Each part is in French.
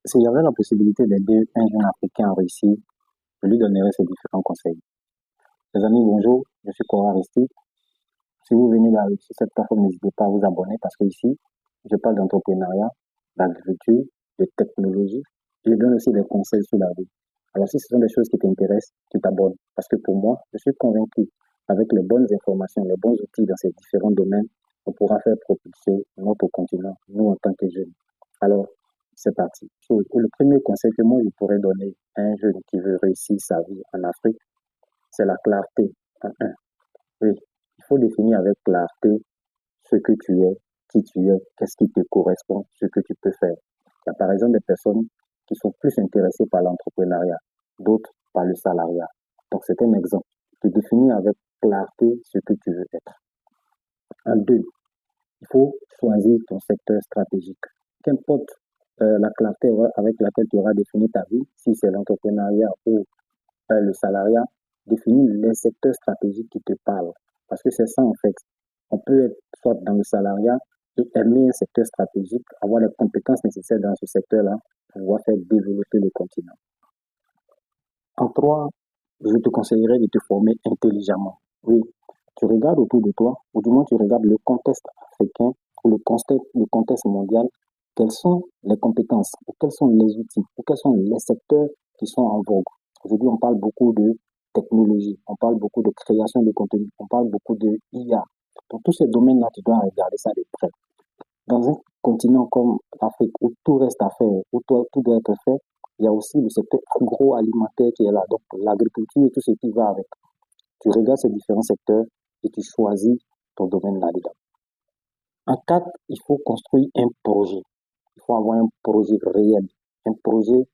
S'il y avait la possibilité d'aider un jeune Africain à réussir, je lui donnerais ces différents conseils. Les amis, bonjour, je suis Cora Aristide. Si vous venez d'arriver sur cette plateforme, n'hésitez pas à vous abonner parce que ici, je parle d'entrepreneuriat, d'agriculture, de technologie. Je donne aussi des conseils sur la vie. Alors si ce sont des choses qui t'intéressent, tu t'abonnes. Parce que pour moi, je suis convaincu, avec les bonnes informations, les bons outils dans ces différents domaines, on pourra faire propulser notre continent, nous en tant que jeunes. Alors, c'est parti. Le premier conseil que moi je pourrais donner à un jeune qui veut réussir sa vie en Afrique, c'est la clarté. En un. Oui, il faut définir avec clarté ce que tu es, qui tu es, qu'est-ce qui te correspond, ce que tu peux faire. Il y a par exemple des personnes qui sont plus intéressées par l'entrepreneuriat, d'autres par le salariat. Donc c'est un exemple. Tu définis avec clarté ce que tu veux être. En deux, il faut choisir ton secteur stratégique. Qu'importe la clarté avec laquelle tu auras défini ta vie, si c'est l'entrepreneuriat ou le salariat, définis les secteurs stratégiques qui te parlent. Parce que c'est ça en fait. On peut être soit dans le salariat et aimer un secteur stratégique, avoir les compétences nécessaires dans ce secteur-là pour pouvoir faire développer le continent. En trois, je te conseillerais de te former intelligemment. Oui, tu regardes autour de toi, ou du moins tu regardes le contexte africain ou le contexte mondial, quelles sont les compétences, ou quels sont les outils, ou quels sont les secteurs qui sont en vogue. Aujourd'hui, on parle beaucoup de technologie, on parle beaucoup de création de contenu, on parle beaucoup de IA. Dans tous ces domaines-là, tu dois regarder ça de près. Dans un continent comme l'Afrique, où tout reste à faire, où tout doit être fait, il y a aussi le secteur agroalimentaire qui est là, donc l'agriculture et tout ce qui va avec. Tu regardes ces différents secteurs et tu choisis ton domaine là-dedans. En quatre, il faut construire un projet. Il faut avoir un projet réel, un projet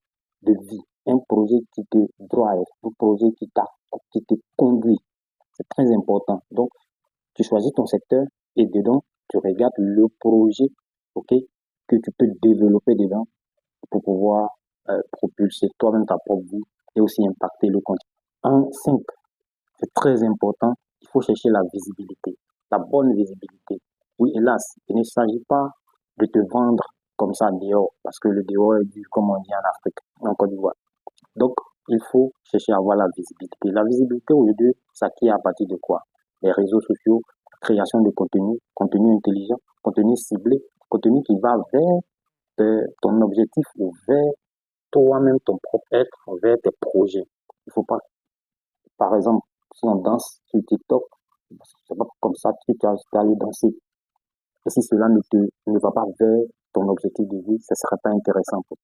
de vie, un projet qui te drive, un projet qui te conduit. C'est très important. Donc, tu choisis ton secteur et dedans, tu regardes le projet, ok, que tu peux développer dedans pour pouvoir propulser toi-même ta propre vie et aussi impacter le continent. En 5, c'est très important, il faut chercher la visibilité, la bonne visibilité. Oui, hélas, il ne s'agit pas de te vendre comme ça dehors, parce que le dehors est dur, comme on dit en Afrique, en Côte d'Ivoire. Donc, il faut chercher à avoir la visibilité. La visibilité, aujourd'hui, ça qui est à partir de quoi? Les réseaux sociaux, création de contenu, contenu intelligent, contenu ciblé, contenu qui va vers ton objectif ou vers toi-même, ton propre être, vers tes projets. Il ne faut pas, par exemple, si on danse sur TikTok, c'est pas comme ça que tu vas aller danser. Et si cela ne va pas vers ton objectif de vie, ce ne sera pas intéressant pour toi.